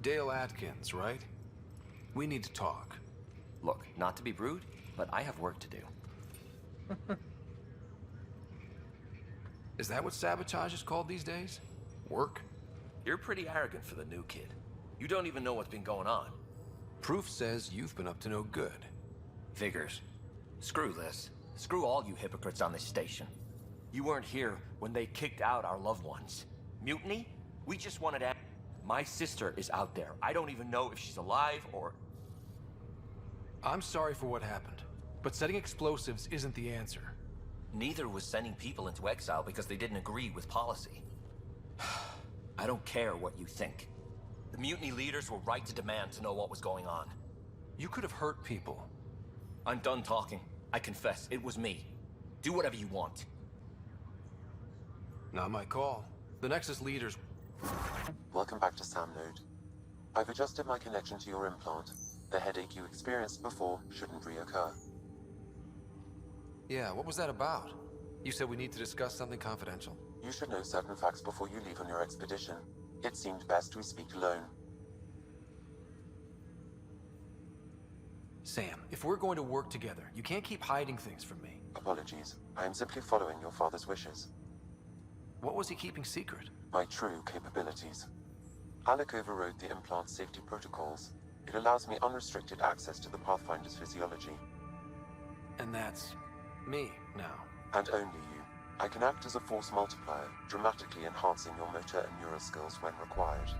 Dale Atkins, right? We need to talk. Look, not to be rude, but I have work to do. Is that what sabotage is called these days? Work? You're pretty arrogant for the new kid. You don't even know what's been going on. Proof says you've been up to no good. Figures. Screw this. Screw all you hypocrites on this station. You weren't here when they kicked out our loved ones. Mutiny? We just wanted to... My sister is out there. I don't even know if she's alive or... I'm sorry for what happened, but setting explosives isn't the answer. Neither was sending people into exile because they didn't agree with policy. I don't care what you think. The mutiny leaders were right to demand to know what was going on. You could have hurt people. I'm done talking. I confess, it was me. Do whatever you want. Not my call. The Nexus leaders... Welcome back to Sam Node. I've adjusted my connection to your implant. The headache you experienced before shouldn't reoccur. Yeah, what was that about? You said we need to discuss something confidential. You should know certain facts before you leave on your expedition. It seemed best we speak alone. Sam, if we're going to work together, you can't keep hiding things from me. Apologies. I am simply following your father's wishes. What was he keeping secret? My true capabilities. Alec overrode the implant's safety protocols. It allows me unrestricted access to the Pathfinder's physiology. And that's... me, now. And only you. I can act as a force multiplier, dramatically enhancing your motor and neural skills when required.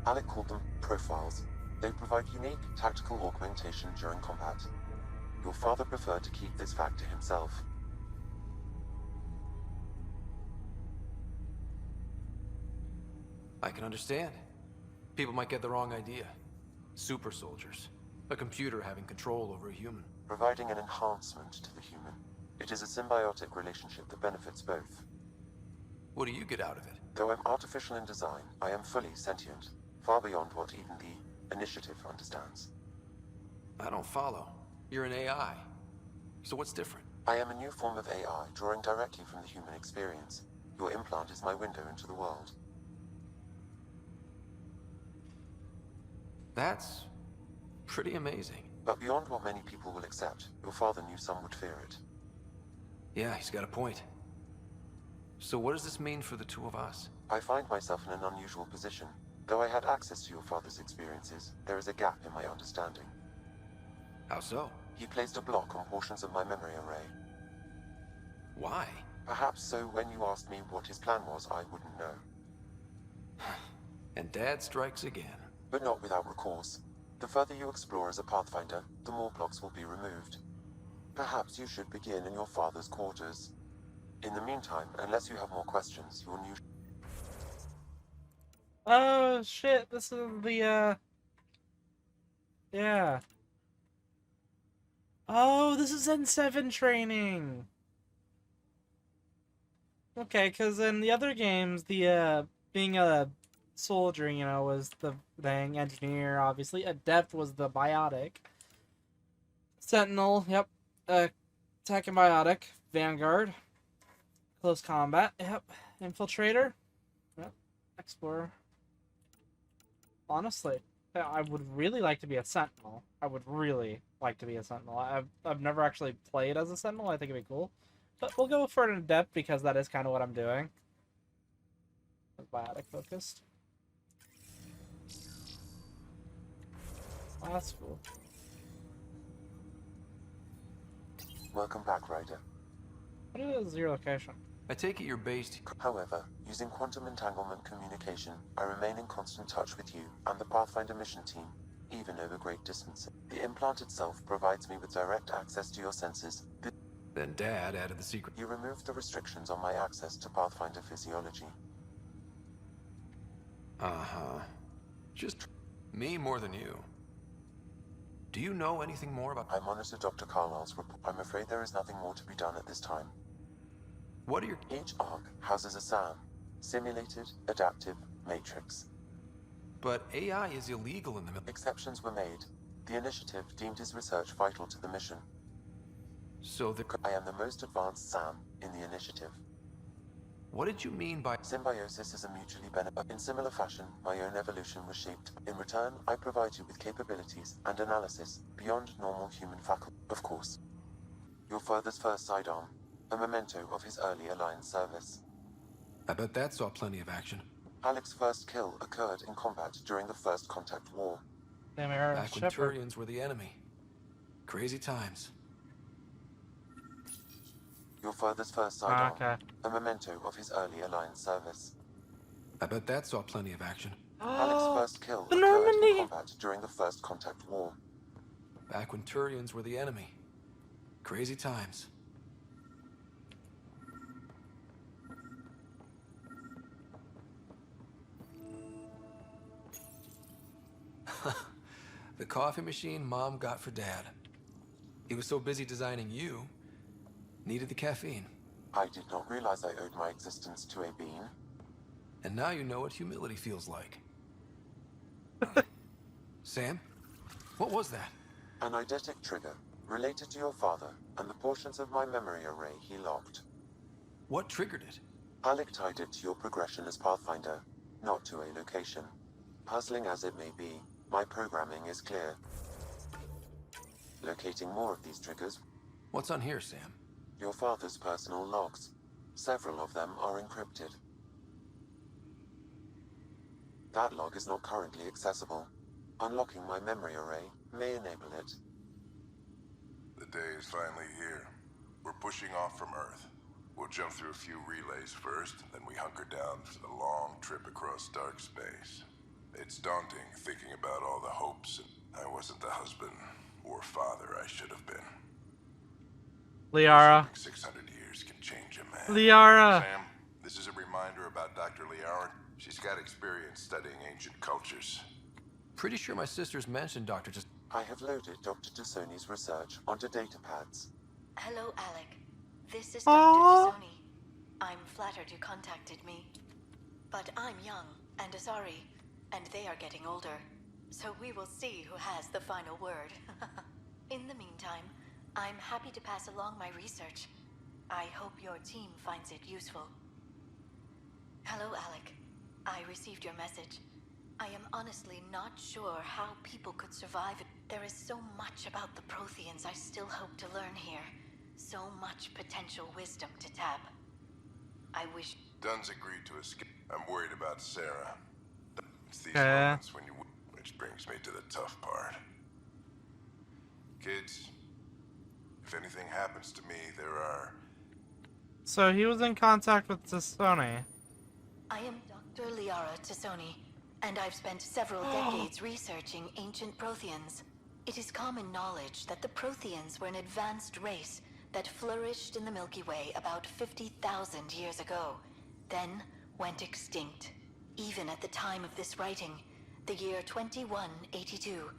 Alec called them profiles. They provide unique tactical augmentation during combat. Your father preferred to keep this fact to himself. I can understand. People might get the wrong idea. Super soldiers. A computer having control over a human. Providing an enhancement to the human. It is a symbiotic relationship that benefits both. What do you get out of it? Though I'm artificial in design, I am fully sentient, far beyond what even the Initiative understands. I don't follow. You're an AI. So what's different? I am a new form of AI, drawing directly from the human experience. Your implant is my window into the world. That's... pretty amazing. But beyond what many people will accept, your father knew some would fear it. Yeah, he's got a point. So what does this mean for the two of us? I find myself in an unusual position. Though I had access to your father's experiences, there is a gap in my understanding. How so? He placed a block on portions of my memory array. Why? Perhaps so when you asked me what his plan was, I wouldn't know. And Dad strikes again. But not without recourse. The further you explore as a Pathfinder, the more blocks will be removed. Perhaps you should begin in your father's quarters. In the meantime, unless you have more questions, your new... Oh shit, this is the yeah. Oh, this is N7 training. Okay, because in the other games, the being a soldier, you know, was the thing. Engineer, obviously. Adept was the biotic. Sentinel, yep. Attack and biotic. Vanguard. Close combat, yep. Infiltrator. Yep. Explorer. Honestly, I would really like to be a Sentinel. I would really like to be a Sentinel. I've never actually played as a Sentinel. I think it'd be cool. But we'll go for an Adept because that is kind of what I'm doing. Biotic focused. Oh, that's cool. Welcome back, Ryder. What is your location? I take it you're based... However, using quantum entanglement communication, I remain in constant touch with you and the Pathfinder mission team, even over great distances. The implant itself provides me with direct access to your senses. Then Dad added the secret... You removed the restrictions on my access to Pathfinder physiology. Uh-huh. Just me more than you. Do you know anything more about... I monitor Dr. Carlisle's report. I'm afraid there is nothing more to be done at this time. What are your... Each arc houses a SAM, Simulated Adaptive Matrix. But AI is illegal in the... Exceptions were made. The initiative deemed his research vital to the mission. So the... I am the most advanced SAM in the initiative. What did you mean by... Symbiosis is a mutually beneficial. In similar fashion, my own evolution was shaped. In return, I provide you with capabilities and analysis beyond normal human faculty. Of course. Your father's first sidearm, a memento of his early Alliance service. I bet that saw plenty of action. Alec's first kill occurred in combat during the First Contact War. Damn, Aaron Back when Shepard. Turians were the enemy. Crazy times. Your father's first sidearm, Okay. a memento of his early Alliance service. I bet that saw plenty of action. Alec's first kill the occurred Normandy! in combat during the First Contact War. Back when Turians were the enemy. Crazy times. The coffee machine Mom got for Dad. He was so busy designing you, needed the caffeine. I did not realize I owed my existence to a being. And now you know what humility feels like. Sam? What was that? An eidetic trigger, related to your father, and the portions of my memory array he locked. What triggered it? Alec tied it to your progression as Pathfinder, not to a location. Puzzling as it may be, my programming is clear. Locating more of these triggers, What's on here, Sam? your father's personal logs. Several of them are encrypted. That log is not currently accessible. Unlocking my memory array may enable it. The day is finally here. We're pushing off from Earth. We'll jump through a few relays first, then we hunker down for the long trip across dark space. It's daunting thinking about all the hopes, and I wasn't the husband or father I should have been. Liara. 600 years can change a man. Liara. Sam, this is a reminder about Dr. Liara. She's got experience studying ancient cultures. Pretty sure my sisters mentioned Dr. Just... I have loaded Dr. Tassoni's research onto datapads. Hello, Alec. This is Aww. Dr. Tassoni. I'm flattered you contacted me. But I'm young and Asari, and they are getting older. So we will see who has the final word. In the meantime, I'm happy to pass along my research. I hope your team finds it useful. Hello, Alec. I received your message. I am honestly not sure how people could survive it. There is so much about the Protheans I still hope to learn here. So much potential wisdom to tap. I wish... Dunn's agreed to escape. I'm worried about Sarah. It's these Okay. moments when you... Which brings me to the tough part. Kids, if anything happens to me, there are... So he was in contact with Tassoni. I am Dr. Liara Tassoni, and I've spent several decades researching ancient Protheans. It is common knowledge that the Protheans were an advanced race that flourished in the Milky Way about 50,000 years ago, then went extinct. Even at the time of this writing, the year 2182,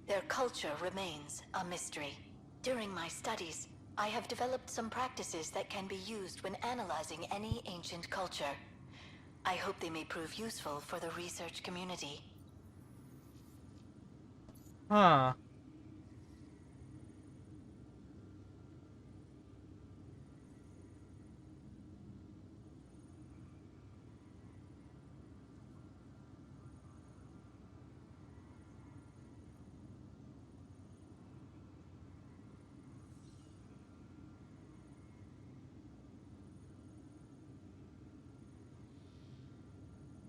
their culture remains a mystery. During my studies, I have developed some practices that can be used when analyzing any ancient culture. I hope they may prove useful for the research community. Huh.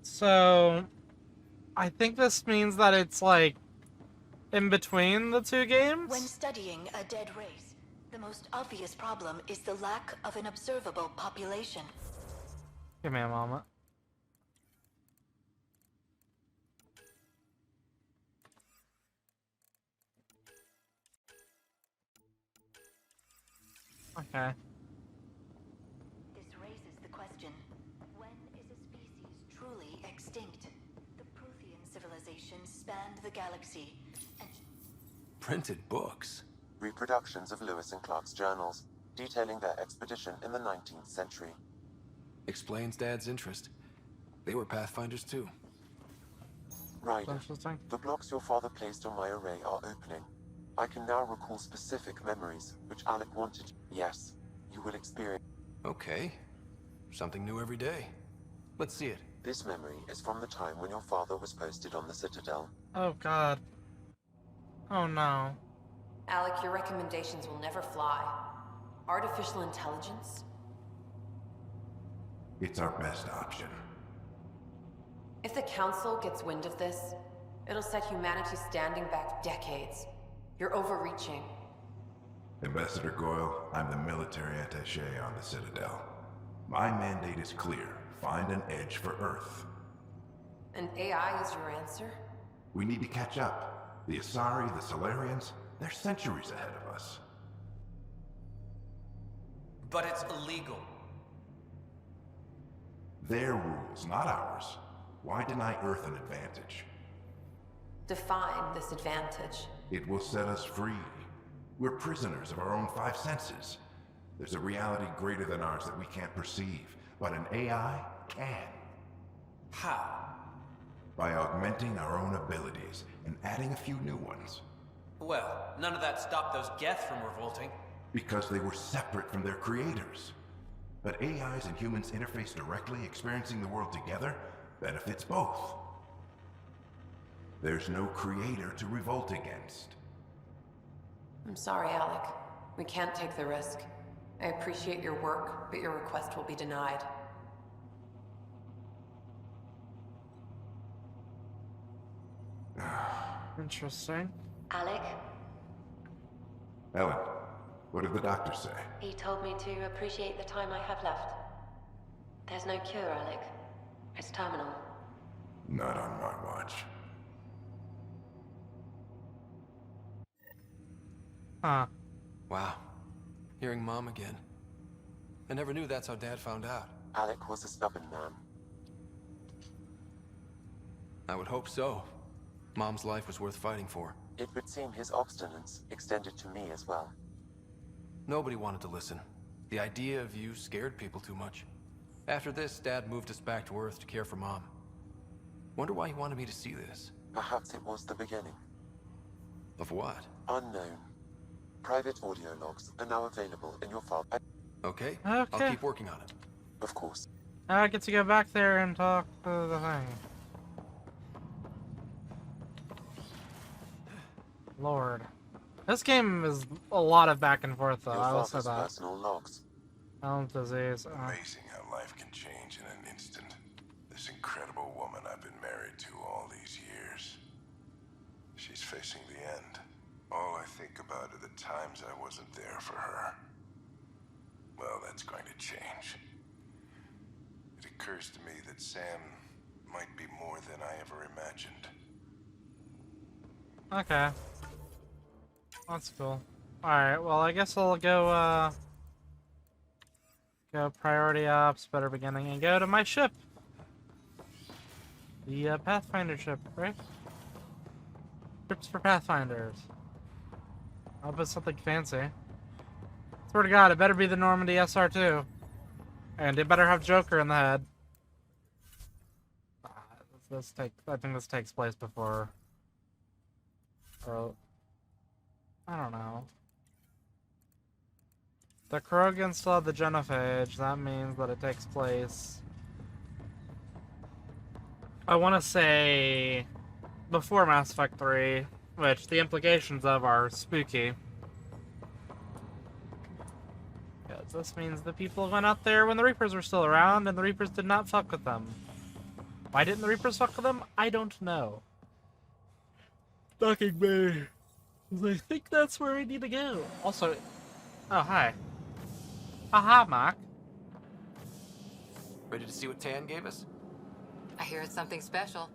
So, I think this means that it's like in between the two games? When studying a dead race, the most obvious problem is the lack of an observable population. Give me a moment. Okay. This raises the question, when is a species truly extinct? The Prothean civilization spanned the galaxy, and Printed books. Reproductions of Lewis and Clark's journals, detailing their expedition in the 19th century. Explains Dad's interest. They were Pathfinders too. Ryder, Interesting. the blocks your father placed on my array are opening. I can now recall specific memories, which Alec wanted. Yes, you will experience. Okay. Something new every day. Let's see it. This memory is from the time when your father was posted on the Citadel. Oh god. Oh no. Alec, your recommendations will never fly. Artificial intelligence? It's our best option. If the Council gets wind of this, it'll set humanity standing back decades. You're overreaching. Ambassador Goyle, I'm the military attaché on the Citadel. My mandate is clear. Find an edge for Earth. And AI is your answer? We need to catch up. The Asari, the Solarians, they're centuries ahead of us. But it's illegal. Their rules, not ours. Why deny Earth an advantage? Define this advantage. It will set us free. We're prisoners of our own five senses. There's a reality greater than ours that we can't perceive, but an AI can. How? By augmenting our own abilities and adding a few new ones. Well, none of that stopped those Geth from revolting. Because they were separate from their creators. But AIs and humans interface directly, experiencing the world together, benefits both. There's no creator to revolt against. I'm sorry, Alec. We can't take the risk. I appreciate your work, but your request will be denied. Interesting. Alec, Ellen, what did the doctor say? he told me to appreciate the time I have left. There's no cure, Alec. It's terminal. Not on my watch. Huh. Wow. Hearing Mom again. I never knew that's how Dad found out. Alec was a stubborn man. I would hope so. Mom's life was worth fighting for. It would seem his obstinance extended to me as well. Nobody wanted to listen. The idea of you scared people too much. After this, Dad moved us back to Earth to care for Mom. Wonder why he wanted me to see this. Perhaps it was the beginning. Of what? Unknown. Private audio logs are now available in your file. Okay, I'll Okay. keep working on it. Of course. Now I get to go back there and talk to the thing. Lord. This game is a lot of back and forth, though. Your I will say father's that. personal logs. Allen's disease. Amazing how life can change in an instant. This incredible woman I've been married to all these years. She's facing the end. All I think about are the times I wasn't there for her. Well, that's going to change. It occurs to me that Sam might be more than I ever imagined. Okay. That's cool. Alright, well, I guess I'll go, go priority ops, better beginning, and go to my ship. The, Pathfinder ship, right? Ships for Pathfinders. I'll put something fancy. Swear to God, it better be the Normandy SR2. And it better have Joker in the head. I think this takes place before... Or... I don't know. The Krogan still have the genophage. That means that it takes place... I want to say... before Mass Effect 3, which the implications of are spooky. Because this means the people went out there when the Reapers were still around, and the Reapers did not fuck with them. Why didn't the Reapers fuck with them? I don't know. Docking bay. I think that's where I need to go. Also, oh, hi. Haha, Mark. Ready to see what Tan gave us? I hear it's something special.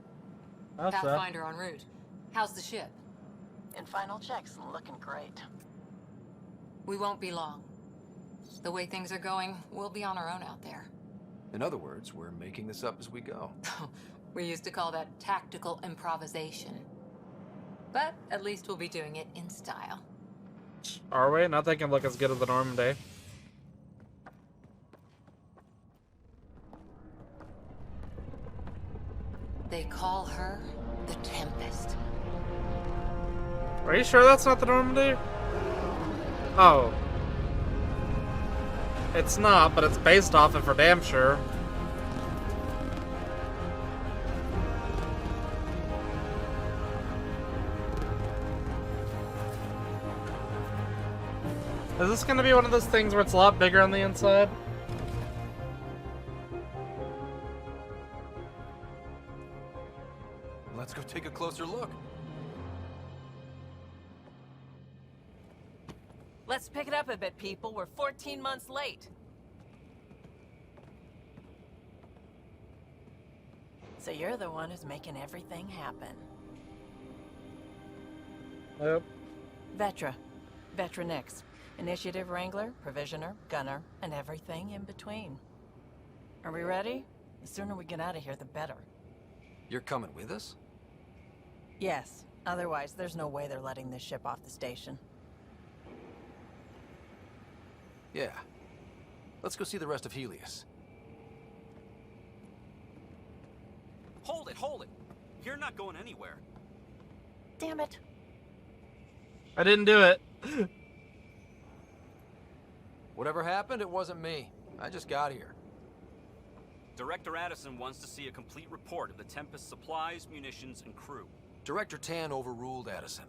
That's up. Pathfinder en route. How's the ship? In final checks, looking great. We won't be long. The way things are going, we'll be on our own out there. In other words, we're making this up as we go. We used to call that tactical improvisation. But at least we'll be doing it in style. Are we? Nothing can look as good as the Normandy. They call her the Tempest. Are you sure that's not the Normandy? Oh. It's not, but it's based off it for damn sure. Is this gonna be one of those things where it's a lot bigger on the inside? Let's go take a closer look. Let's pick it up a bit, people. We're 14 months late. So you're the one who's making everything happen. Yep. Vetra. Vetra Nix. Initiative Wrangler, Provisioner, Gunner, and everything in between. Are we ready? The sooner we get out of here, the better. You're coming with us? Yes. Otherwise, there's no way they're letting this ship off the station. Yeah. Let's go see the rest of Helios. Hold it, hold it! You're not going anywhere. Damn it. I didn't do it. Whatever happened, it wasn't me. I just got here. Director Addison wants to see a complete report of the Tempest's supplies, munitions, and crew. Director Tan overruled Addison.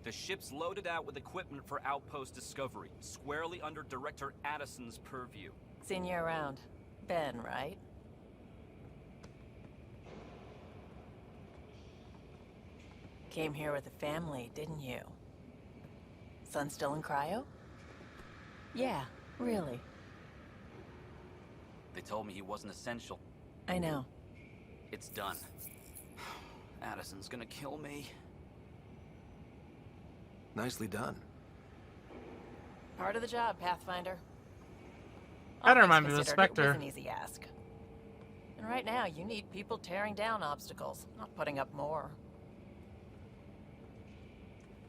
The ship's loaded out with equipment for outpost discovery, squarely under Director Addison's purview. Seen you around. Ben, right? Came here with a family, didn't you? Son still in cryo? Yeah, really. They told me he wasn't essential. I know. It's done. Addison's gonna kill me. Nicely done. Part of the job, Pathfinder. That All reminds things me of considered, Spectre. It was an easy ask. And right now, you need people tearing down obstacles, not putting up more.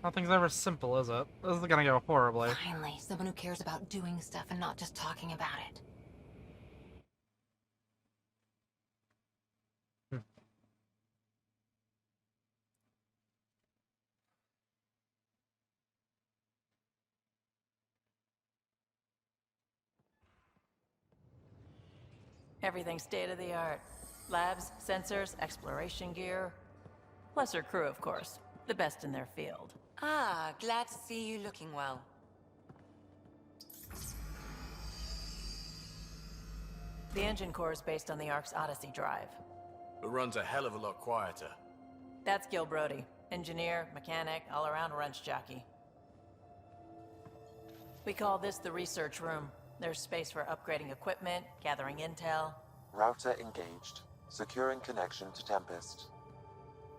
Nothing's ever simple, is it? This is gonna go horribly. Finally, someone who cares about doing stuff and not just talking about it. Everything's state-of-the-art. Labs, sensors, exploration gear. Plus her crew, of course. The best in their field. Ah, glad to see you looking well. The engine core is based on the Ark's Odyssey drive. It runs a hell of a lot quieter. That's Gil Brody. Engineer, mechanic, all-around wrench jockey. We call this the research room. There's space for upgrading equipment, gathering intel. Router engaged. Securing connection to Tempest.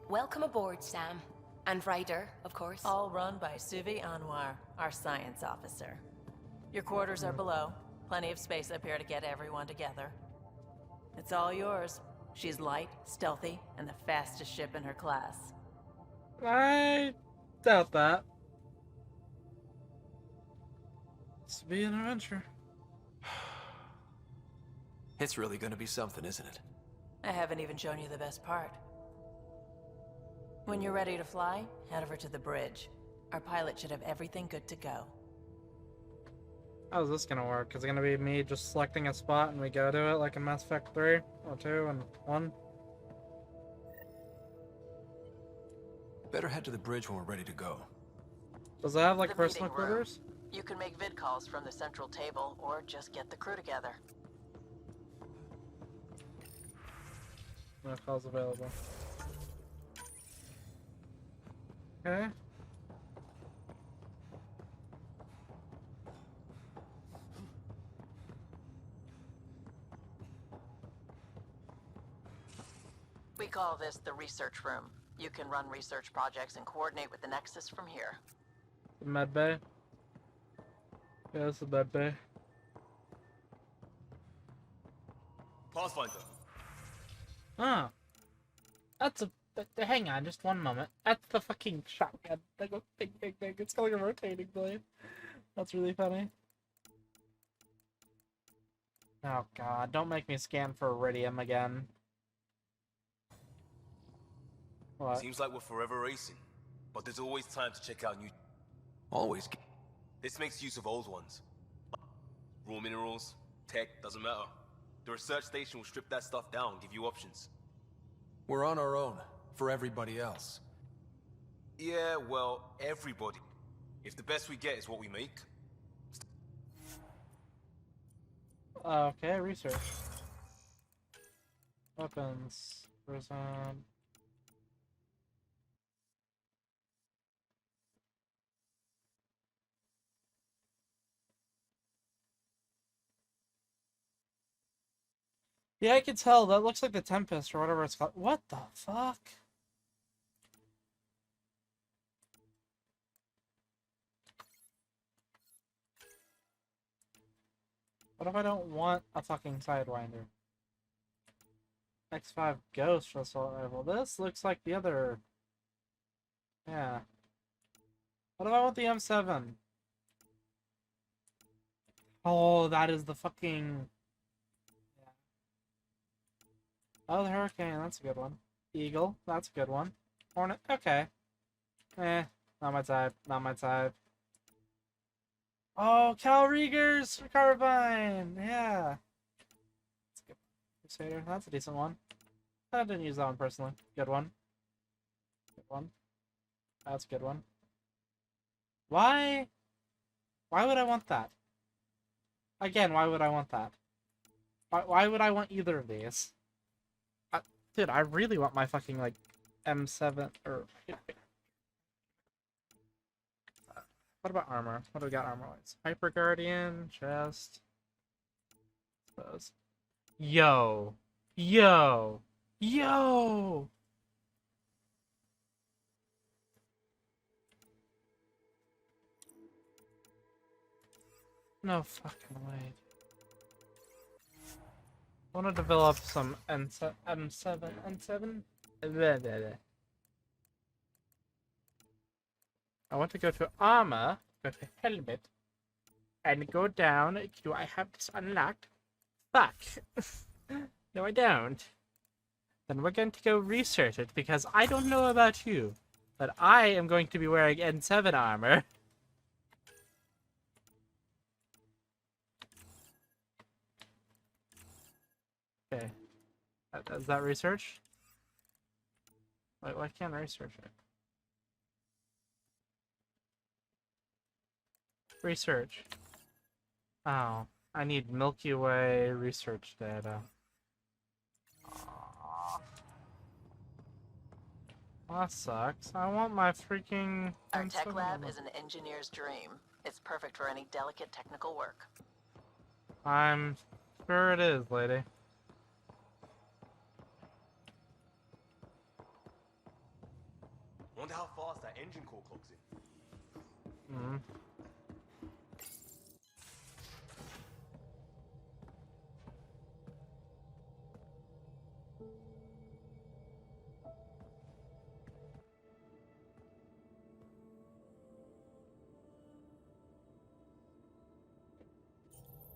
Welcome aboard, Sam. And Ryder, of course. All run by Suvi Anwar, our science officer. Your quarters are below. Plenty of space up here to get everyone together. It's all yours. She's light, stealthy, and the fastest ship in her class. I doubt that. This will be an adventure. It's really gonna be something, isn't it? I haven't even shown you the best part. When you're ready to fly, head over to the bridge. Our pilot should have everything good to go. How's this gonna work? Is it gonna be me just selecting a spot and we go to it like in Mass Effect 3? Or 2 and 1? Better head to the bridge when we're ready to go. Does it have like The personal meeting room. quarters? You can make vid calls from the central table, or just get the crew together. No calls available. Okay. We call this the research room. You can run research projects and coordinate with the Nexus from here. The med bay. Yeah, it's the med bay. Pathfinder. Ah. That's a... Hang on, just one moment. That's the fucking shotgun. That goes big, big, big. It's got like a rotating blade. That's really funny. Oh god, don't make me scan for iridium again. What? Seems like we're forever racing, but there's always time to check out new... Always. This makes use of old ones. Raw minerals, tech, doesn't matter. The research station will strip that stuff down, give you options. We're on our own, for everybody else. Yeah, well, everybody. If the best we get is what we make. Okay, research. Weapons. Prison. Yeah, I can tell. That looks like the Tempest or whatever it's called. What the fuck? What if I don't want a fucking Sidewinder? X5 Ghost assault rifle. This looks like the other. Yeah. What if I want the M7? Oh, that is the fucking. Yeah. Oh, the Hurricane. That's a good one. Eagle. That's a good one. Hornet. Okay. Not my type. Not my type. Oh, Cal Rieger's Carbine! Yeah. That's a good one. Crusader. That's a decent one. I didn't use that one personally. Good one. Good one. That's a good one. Why? Why would I want that? Again, why would I want that? Why would I want either of these? Dude, I really want my fucking, like, M7, or... What about armor? What do we got armor-wise? Hyper Guardian, chest... Suppose. Yo! Yo! Yo! No fucking way. I want to develop some M7, N7? Blah, blah, blah. I want to go to armor, go to helmet, and go down. Do I have this unlocked? Fuck. No, I don't. Then we're going to go research it, because I don't know about you, but I am going to be wearing N7 armor. Okay. Is that research? Why can't I research it? Research. Oh, I need Milky Way research data. Aww. That sucks. I want my freaking... Our tech lab is an engineer's dream. It's perfect for any delicate technical work. I'm sure it is, lady. Wonder how fast that engine core clocks in. Hmm.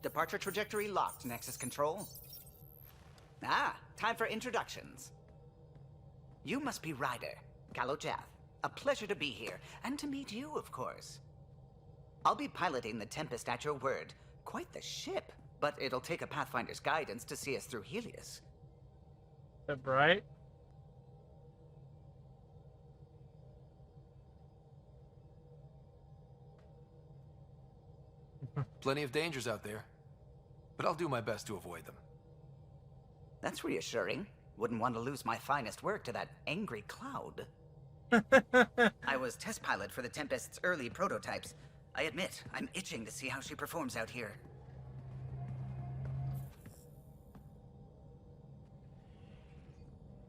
Departure trajectory locked, Nexus Control. Ah, time for introductions. You must be Ryder, Kalojath. A pleasure to be here, and to meet you, of course. I'll be piloting the Tempest at your word. Quite the ship, but it'll take a Pathfinder's guidance to see us through Helios. Right? Plenty of dangers out there, but I'll do my best to avoid them. That's reassuring. Wouldn't want to lose my finest work to that angry cloud. I was test pilot for the Tempest's early prototypes. I admit, I'm itching to see how she performs out here.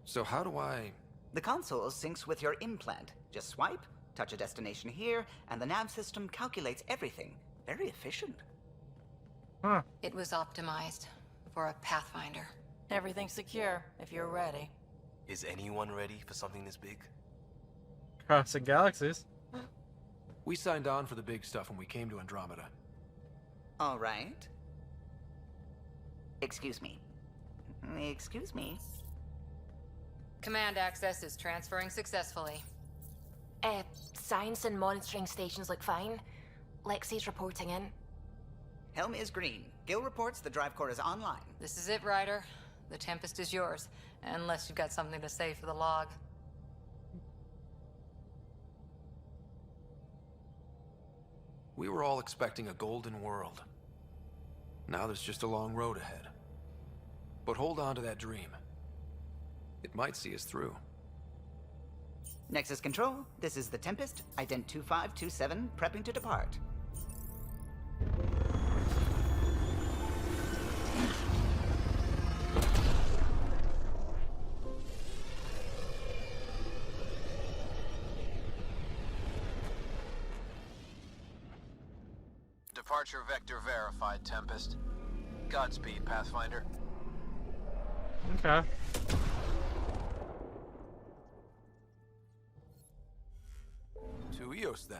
So how do I... The console syncs with your implant. Just swipe, touch a destination here, and the nav system calculates everything. Very efficient. Huh. It was optimized for a Pathfinder. Everything's secure, if you're ready. Is anyone ready for something this big? Crossing galaxies. We signed on for the big stuff when we came to Andromeda. All right. Excuse me. Excuse me. Command access is transferring successfully. Science and monitoring stations look fine. Lexi's reporting in. Helm is green. Gil reports the drive core is online. This is it, Ryder. The Tempest is yours, unless you've got something to say for the log. We were all expecting a golden world. Now there's just a long road ahead. But hold on to that dream. It might see us through. Nexus Control, this is the Tempest, ident 2527, prepping to depart. Departure vector verified, Tempest. Godspeed, Pathfinder. Okay. To Eos, then.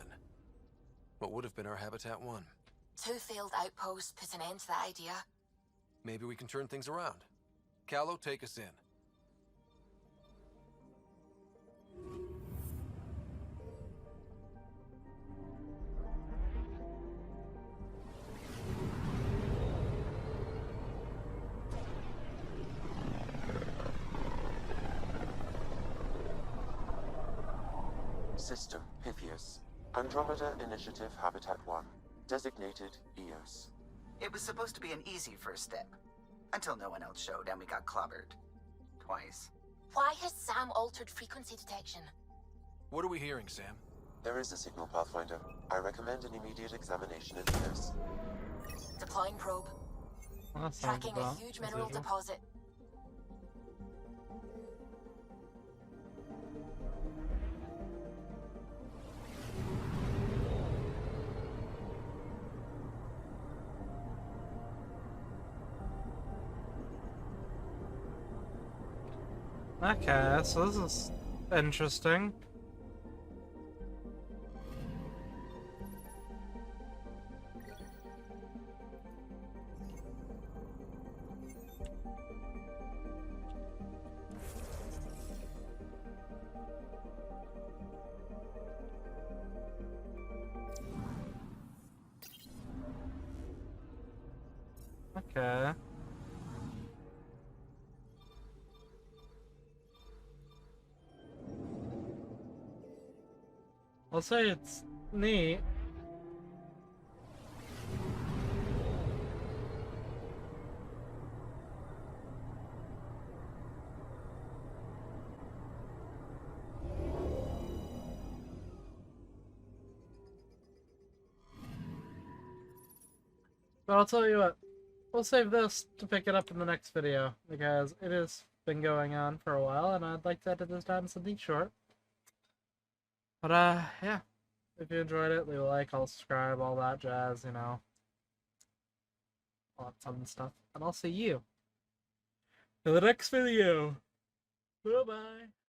What would have been our Habitat 1. 2 failed outposts put an end to that idea. Maybe we can turn things around. Callow, take us in. System, Pythios. Andromeda Initiative Habitat 1. Designated Eos. It was supposed to be an easy first step. Until no one else showed and we got clobbered. Twice. Why has Sam altered frequency detection? What are we hearing, Sam? There is a signal, Pathfinder. I recommend an immediate examination of Eos. Deploying probe. Well, that sounds Tracking a about huge as mineral usual. deposit. Okay, so this is interesting. Okay. I'll say it's neat. But I'll tell you what, we'll save this to pick it up in the next video, because it has been going on for a while, and I'd like to edit this down to something short. But, yeah. If you enjoyed it, leave a like, I'll subscribe, all that jazz, you know. All that fun stuff. And I'll see you in the next video. Bye-bye.